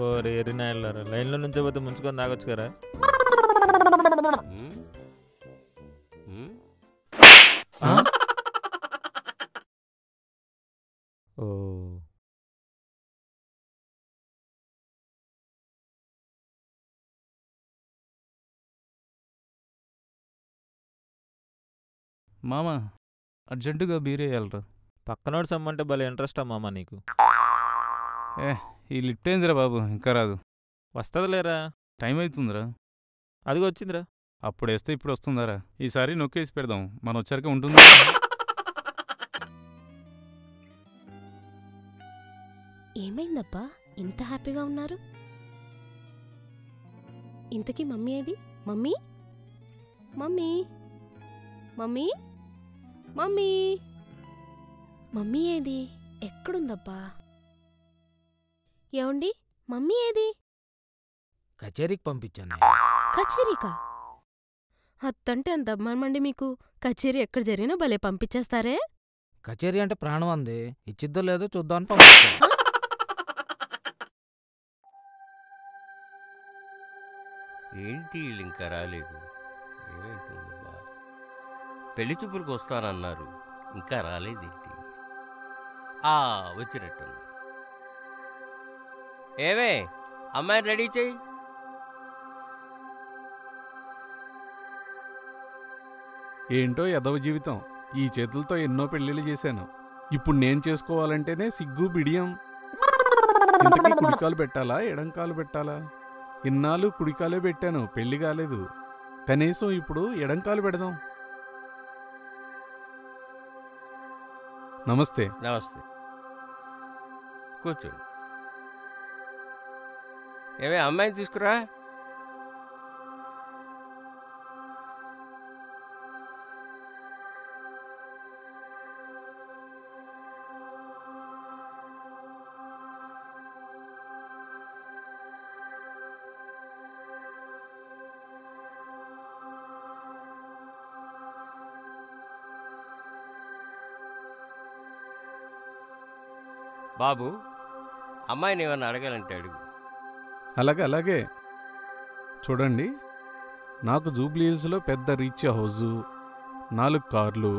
ఓరే ఎరినా వెళ్ళారా లైన్లో నుంచే పోతే ముంచుకొని తాగొచ్చు కదా. ఓ మామ అర్జెంటుగా బీరేయాలరా. పక్కనోడు సమ్మంటే భలే ఇంట్రెస్టా మామ నీకు. ఈ లిఫ్ట్ ఏందిరా బాబు ఇంకా రాదు. వస్తుంది లేరా, టైం అవుతుందిరా. అదిగో వచ్చిందిరా. అప్పుడు వేస్తే ఇప్పుడు వస్తుందారా. ఈసారి నొక్కేసి పెడదాం, మనం వచ్చాక ఉంటుంది. ఏమైందబ్బా ఇంత హ్యాపీగా ఉన్నారు? ఇంతకీ మమ్మీ ఏది? Mummy mummy mummy mummy mummy ఏది? ఎక్కడుందబ్బా? ఏమండి మమ్మీ ఏది? కచేరీకి పంపించాను. కచేరీకా? అత్తంటే అంత అభిమానమండి మీకు. కచేరీ ఎక్కడ జరిగినా భలే పంపించేస్తారే. కచేరీ అంటే ప్రాణం అంది, ఇచ్చిద్దో లేదో చూద్దామని పంపించాను. ఏంటి వీళ్ళు ఇంకా రాలేదు? ఏమైతుందబ్బా? పెళ్లి చూపులకు వస్తానన్నారు, ఇంకా రాలేదేంటి? వచ్చినట్టున్నా. ఏమే అమ్మాయిని రెడీ చెయ్యి. ఏంటో ఎదవ జీవితం. ఈ చేతులతో ఎన్నో పెళ్ళిళ్ళు చేశాను. ఇప్పుడు నేను చేసుకోవాలంటేనే సిగ్గు బిడియం. ఇంతకీ కుడికాలు పెట్టాలా ఎడంకాలు పెట్టాలా? ఇన్నాళ్ళు కుడికాలే పెట్టాను, పెళ్లి కాలేదు. కనీసం ఇప్పుడు ఎడంకాలు పెడదాం. నమస్తే. నమస్తే, కూర్చోండి. ఏమే అమ్మాయిని తీసుకురా. బాబు, అమ్మాయిని ఏమన్నా అడగాలంటే అడుగు. అలాగే అలాగే. చూడండి, నాకు జూబ్లీహిల్స్లో పెద్ద రీచ్ హౌజు, 4 కార్లు,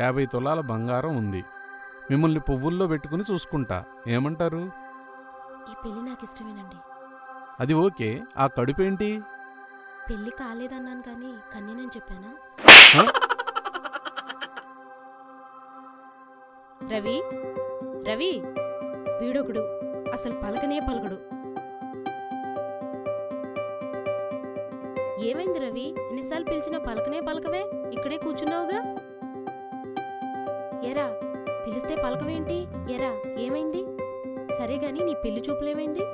50 తులాల బంగారం ఉంది. మిమ్మల్ని పువ్వుల్లో పెట్టుకుని చూసుకుంటా. ఏమంటారు? ఈ పెళ్లి నాకు ఇష్టమేనండి. అది ఓకే. ఆ కడుపేంటి? పెళ్లి కాలేదన్నాను కానీ కన్యనని చెప్పానా? హ? రవి రవి వీడొకడు అసలు పలకనే పలకడు. ఏమైంది రవి? ఎన్నిసార్లు పిలిచినా పలకనే పలకవే? ఇక్కడే కూర్చున్నావుగా. ఎరా పిలిస్తే పలకవేంటి? ఎరా ఏమైంది? సరే గాని నీ పెళ్లి చూపులేమైంది?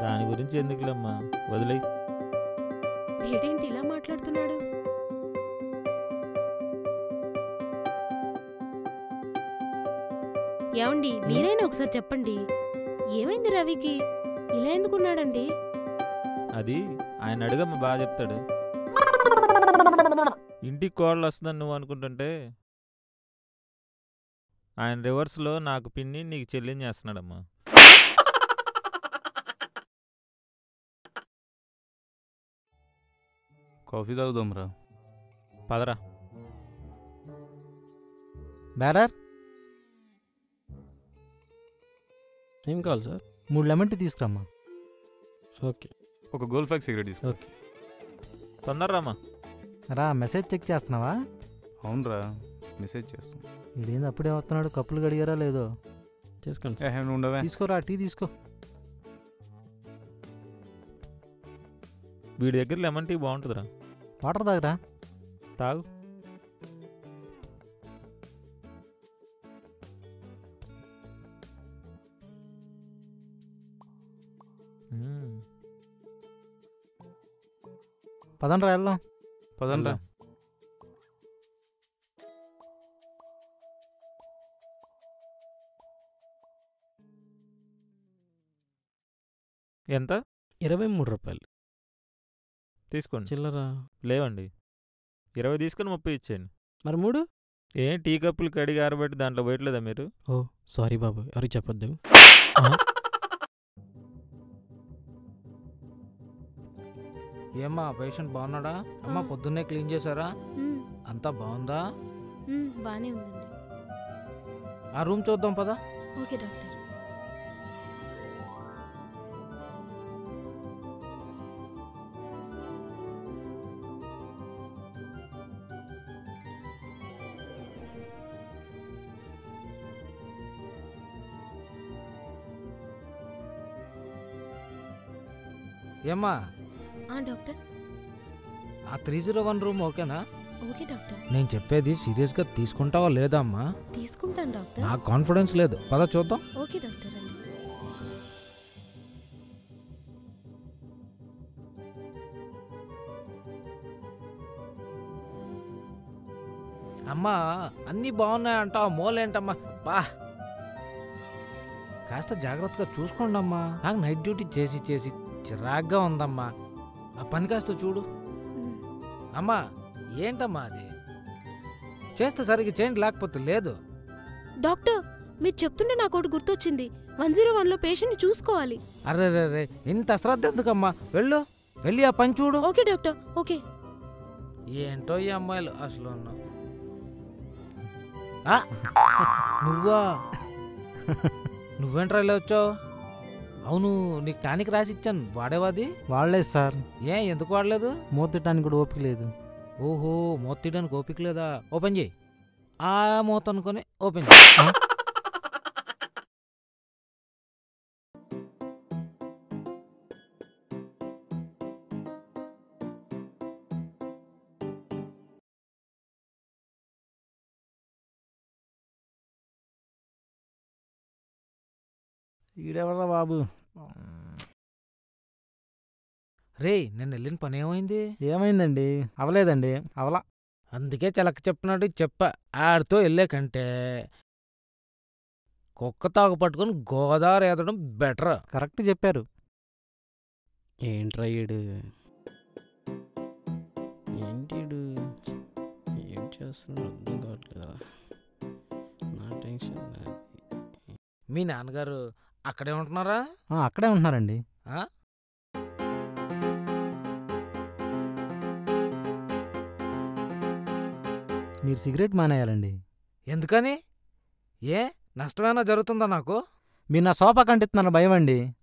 దాని గురించి ఎందుకులేమ్మా, వదిలే. వీడేంటి ఇలా మాట్లాడుతున్నాడు? ఏమండి మీరైనా ఒకసారి చెప్పండి, ఏమైంది రవికి? ఇలా ఎందుకున్నాడండి? అది ఆయన అడుగమ్మా, బాగా చెప్తాడు. ఇంటికి కోడలు వస్తుందని నువ్వు అనుకుంటుంటే ఆయన రివర్స్లో నాకు పిన్ని నీకు చెల్లిని చేస్తున్నాడమ్మా. కాఫీ తాగుదాంరా. పదరా. బేరర్ ఏం కావాలి సార్? 3 లెమన్ టీ తీసుకురమ్మా. ఓకే. ఒక గోల్డ్ ఫ్లాగ్ సిగరెట్ తీసుకో. ఓకే. తొందరరామ్మా. రా మెసేజ్ చెక్ చేస్తున్నావా? అవునరా, మెసేజ్ చేస్తాం. ఇదేంది అప్పుడే వస్తున్నాడు? కప్పులు గడిగారా లేదో? చేసుకోండి సార్. ఉండవే. తీసుకోరా టీ తీసుకో. వీడి దగ్గర లెమన్ టీ బాగుంటుందిరా. వాటర్ తాగరా. తాగు. పదండ్రా వెళ్దాం. పదండ్రా. ఎంత? 23 రూపాయలు. తీసుకోండి. చిల్లరా లేవండి, 20 తీసుకొని 30 ఇచ్చేయండి. మరి 3? ఏం టీ కప్పులు కడిగి ఆరబెట్టి దాంట్లో పోయట్లేదా మీరు? ఓ సారీ బాబు, ఎవరికి చెప్పొద్దు. ఏమ్మా పేషెంట్ బాగున్నాడా? అమ్మా పొద్దున్నే క్లీన్ చేశారా? అంతా బాగుందా? బానే ఉందండి. ఆ రూమ్ చూద్దాం పదా. Okay doctor. ఏమ్మా డాక్టర్. ఆ 301 రూమ్ ఓకేనా? Okay doctor. నేను చెప్పేది సీరియస్గా తీసుకుంటావా లేదా అమ్మా? తీసుకుంటాను డాక్టర్. నాకు కాన్ఫిడెన్స్ లేదు, పద చూద్దాం. ఓకే డాక్టర్ అండి. అమ్మా అన్నీ బాగున్నాయంటావు, మూలేంటమ్మా? బా కాస్త జాగ్రత్తగా చూసుకోండి అమ్మా. నాకు నైట్ డ్యూటీ చేసి చేసి చిరాగ్గా ఉందమ్మా. ఆ పని కాస్త చూడు. అమ్మా ఏంటమ్మా అది? చేస్తే సరిగ్గా చేయండి, లేకపోతే లేదు. డాక్టర్ మీరు చెప్తుంటే నాకు ఒకటి గుర్తొచ్చింది. 101లో పేషెంట్ని చూసుకోవాలి. అరే రే రే, ఇంత అశ్రద్ధ ఎందుకమ్మా? వెళ్ళు, వెళ్ళి ఆ పని చూడు. Okay doctor. ఓకే. ఏంటో ఈ అమ్మాయిలు అసలు. నువ్వా? నువ్వేంట్రా ఇలా వచ్చావు? అవును, నీకు టానిక్ రాసి ఇచ్చాను, వాడేవాది? వాడలేదు సార్. ఏ ఎందుకు వాడలేదు? మూతటానికి కూడా ఓపిక లేదు. ఓహో, మూత తీయడానికి ఓపిక లేదా? ఓపెన్ చేయి. ఆ మూత అనుకొని ఓపెన్ చేయి. ఈడెవర్రా బాబు? రే నేను వెళ్ళిన పని ఏమైంది? ఏమైందండి? అవలేదండి. అవలా. అందుకే చలక చెప్పినట్టు చెప్పా, ఆడితో వెళ్ళే కంటే కుక్క తాగు పట్టుకుని గోదావరి ఎదడం బెటర్. కరెక్ట్ చెప్పారు. ఏంట్రా ఈడు? ఏంటీడు? ఏం చేస్తున్నాడు అర్థం కావట్లేదా? నా టెన్షన్. మీ నాన్నగారు అక్కడే ఉంటున్నారా? అక్కడే ఉంటున్నారండి. మీరు సిగరెట్ మానేయాలండి. ఎందుకని? ఏ నష్టమేనా జరుగుతుందా నాకు? మీరు నా సోఫా కంటిస్తున్నారు భయం అండి.